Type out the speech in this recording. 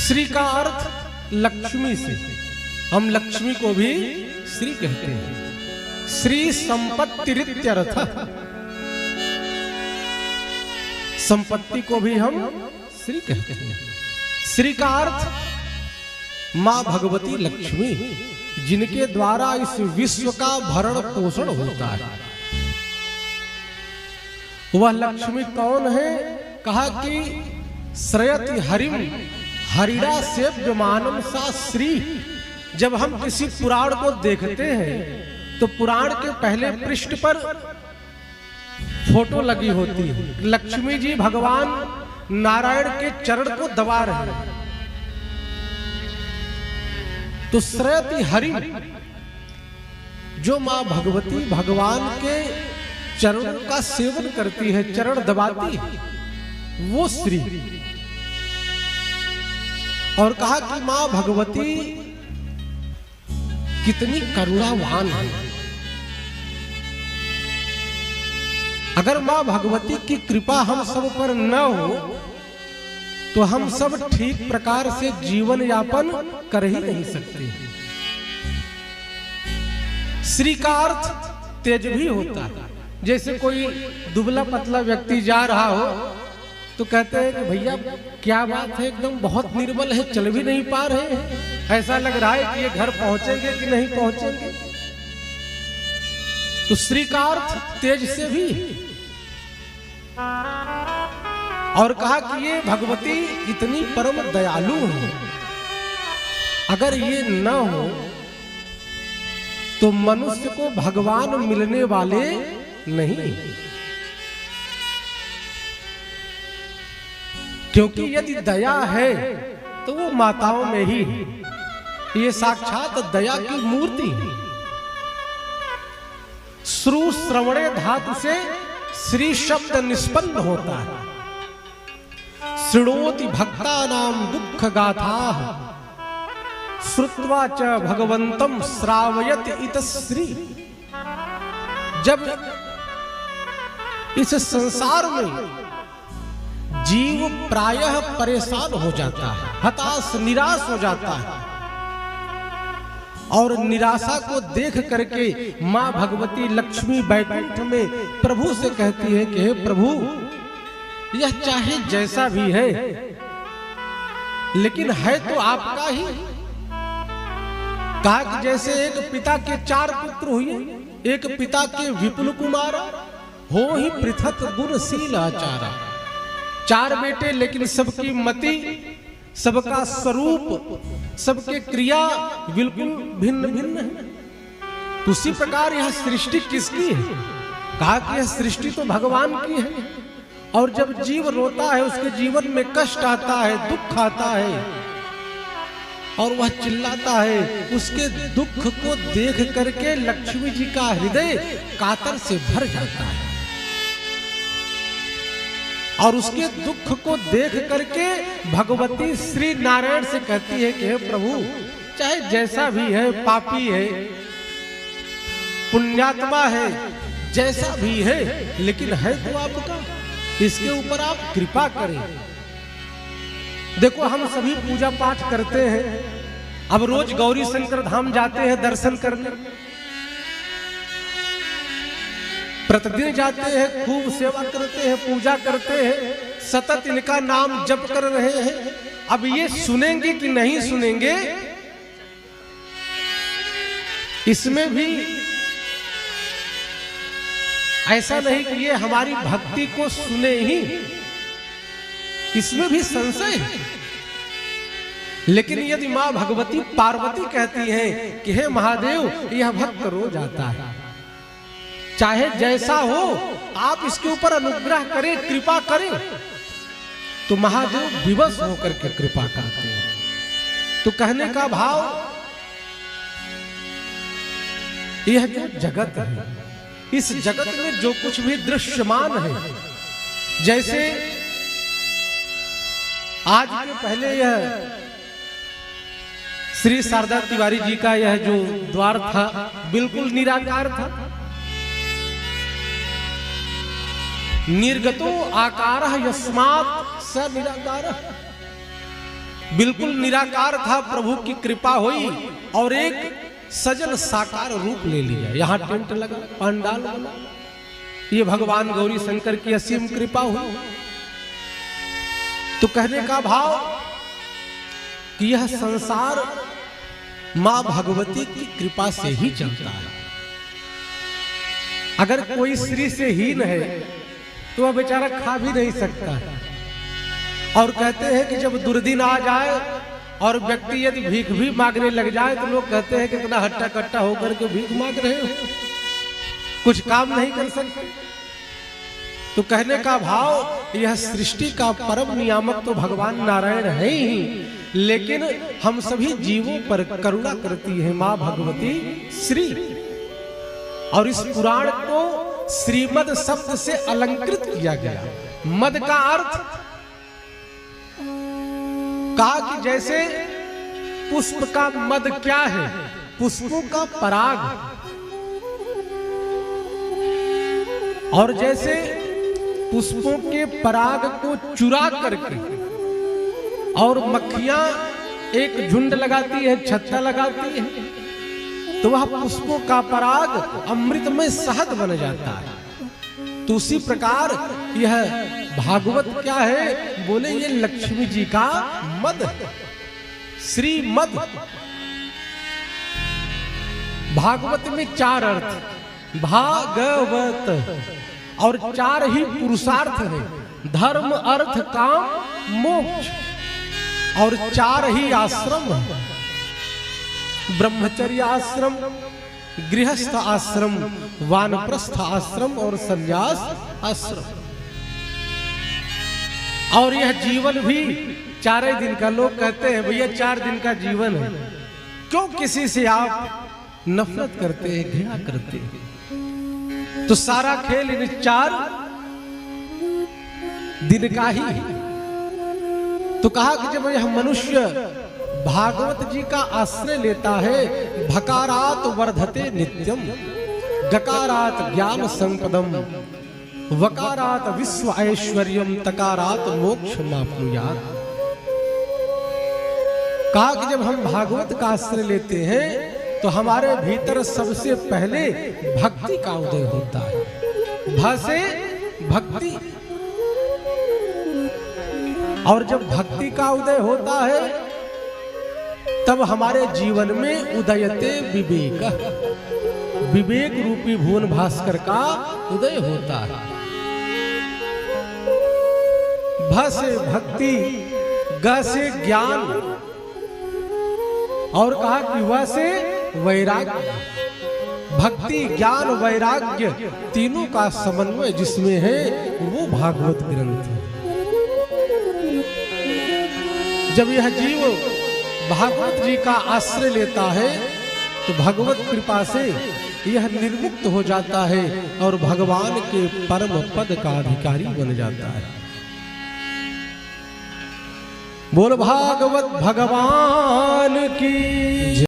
श्री का अर्थ लक्ष्मी से, हम लक्ष्मी को भी श्री कहते हैं। श्री संपत्तिरित्यर्थ, संपत्ति को भी हम श्री कहते हैं। श्री का अर्थ मां भगवती लक्ष्मी, जिनके द्वारा इस विश्व का भरण पोषण होता है। वह लक्ष्मी कौन है? कहा कि श्रयति हरिम हरिड़ा सेव्यमानम सा श्री। जब हम किसी पुराण को देखते हैं तो पुराण के पहले पृष्ठ पर फोटो लगी होती है, लक्ष्मी जी भगवान नारायण के चरण को दबा रहे हैं। तो श्रयति हरि, जो मां भगवती भगवान के चरण का सेवन करती है, चरण दबाती है, वो श्री। और कहा कि मां भगवती कितनी करुणावान है। अगर मां भगवती की कृपा हम सब पर न हो तो हम सब ठीक प्रकार से जीवन यापन कर ही नहीं सकते। श्री का अर्थ तेज भी होता है। जैसे कोई दुबला पतला व्यक्ति जा रहा हो तो कहते हैं कि भैया क्या बात है, एकदम बहुत निर्बल है, चल भी नहीं पा रहे हैं, ऐसा लग रहा है कि ये घर पहुंचेंगे कि नहीं पहुंचेंगे। तो श्री का अर्थ तेज से भी। और कहा कि ये भगवती इतनी परम दयालु है, अगर ये न हो तो मनुष्य को भगवान मिलने वाले नहीं। क्योंकि यदि दया है तो वो माताओं में ही है, ये साक्षात दया की मूर्ति है। श्रु श्रवणे धातु से श्री शब्द निष्पन्न होता है। शृणोति भक्तानां दुख गाथाः श्रुत्वा च भगवन्तं श्रावयति इतश्री। जब इस संसार में जीव प्रायः परेशान हो जाता है, हताश निराश हो जाता है, और निराशा को देख करके मां भगवती लक्ष्मी बैकुंठ में प्रभु से कहती है कि हे प्रभु, यह चाहे जैसा भी है लेकिन है तो आपका ही। कहा कि जैसे एक पिता के 4 पुत्र हुए, एक पिता के विपुल कुमारा, हो ही पृथक गुणशील आचारा। 4 बेटे लेकिन सबकी मति, सबका स्वरूप, सबके क्रिया बिल्कुल भिन्न भिन्न है। उसी प्रकार यह सृष्टि किसकी है? कहा कि यह सृष्टि तो भगवान की है। और जब जीव रोता है, उसके जीवन में कष्ट आता है, दुख आता है, और वह चिल्लाता है, उसके दुख को देख करके लक्ष्मी जी का हृदय कातर से भर जाता है। और उसके दुख को देख करके भगवती श्री नारायण से कहती है कि हे प्रभु, चाहे जैसा भी है, पापी है, पुण्यात्मा है, जैसा भी है, लेकिन है तो आपका, इसके ऊपर आप कृपा करें। देखो हम सभी पूजा पाठ करते हैं, अब रोज गौरी शंकर धाम जाते हैं दर्शन करने, प्रतिदिन जाते हैं, खूब सेवा करते हैं, पूजा करते हैं, सतत इनका नाम जप कर रहे हैं। अब ये सुनेंगे कि नहीं सुनेंगे, इसमें भी ऐसा नहीं कि ये हमारी भक्ति को सुने ही, इसमें भी संशय है। लेकिन यदि मां भगवती पार्वती कहती हैं कि हे महादेव, यह भक्त रो जाता है, चाहे जैसा हो आप इसके ऊपर अनुग्रह करें, कृपा करें, तो महादेव विवश होकर के कृपा करते हैं। तो कहने का भाव, यह जो जगत है, इस जगत में जो कुछ भी दृश्यमान है, जैसे आज के पहले यह श्री शारदा तिवारी जी का यह जो द्वार था बिल्कुल निराकार था। निर्गतो आकारः यस्मात् स निराकारः। बिल्कुल निराकार था, प्रभु की कृपा हुई और एक सजल साकार रूप ले लिया। यहाँ टेंट लगा, पंडाल बना, ये भगवान गौरी शंकर की असीम कृपा हुई। तो कहने का भाव कि यह संसार मां भगवती की कृपा से ही चलता है। अगर कोई श्री से हीन है तो वह बेचारा खा भी नहीं सकता है। और कहते हैं कि जब दुर्दिन आ जाए और व्यक्ति यदि भीख भी मांगने लग जाए तो लोग कहते हैं कि इतना हट्टा कट्टा होकर के भीख मांग रहे हो, कुछ काम नहीं कर सकते। तो कहने का भाव यह सृष्टि का परम नियामक तो भगवान नारायण है ही, लेकिन हम सभी जीवों पर करुणा करती है मां भगवती श्री। और इस पुराण को श्रीमद शब्द से अलंकृत किया गया। मद का अर्थ कहा कि जैसे पुष्प का मद क्या है, पुष्पों का पराग, और जैसे पुष्पों के पराग को चुरा करके और मक्खियां एक झुंड लगाती है, छत्ता लगाती है, तो वह पुष्पों का पराग अमृतमय शहद बन जाता है। तो उसी प्रकार यह भागवत क्या है, बोले ये लक्ष्मी जी का मद, श्री मद। भागवत में 4 अर्थ, भागवत, और 4 ही पुरुषार्थ है, धर्म अर्थ काम मोक्ष, और 4 ही आश्रम है, ब्रह्मचर्य आश्रम, गृहस्थ आश्रम, वानप्रस्थ आश्रम और संन्यास आश्रम। और यह जीवन भी 4 दिन का। लोग कहते हैं भैया 4 दिन का जीवन है, क्यों किसी से आप नफरत करते हैं, घृणा करते हैं? तो सारा खेल इन 4 दिन का ही है। तो कहा कि जब यह मनुष्य भागवत जी का आश्रय लेता है, भकारात वर्धते नित्यम, गकारात ज्ञान संपदम, वकारात विश्व ऐश्वर्यम, तकारात मोक्ष माप्नुयात्। कहा कि जब हम भागवत का आश्रय लेते हैं तो हमारे भीतर सबसे पहले भक्ति का उदय होता है। भ से भक्ति, और जब भक्ति का उदय होता है तब हमारे जीवन में उदयते विवेक, विवेक रूपी भुवन भास्कर का उदय होता है। भ से भक्ति, ग से ज्ञान, और कहा कि व से वैराग्य। भक्ति, ज्ञान, वैराग्य तीनों का समन्वय जिसमें है वो भागवत ग्रंथ है। जब यह जीव भागवत जी का आश्रय लेता है तो भगवत कृपा से यह निर्मुक्त हो जाता है और भगवान के परम पद का अधिकारी बन जाता है। बोल भागवत भगवान की।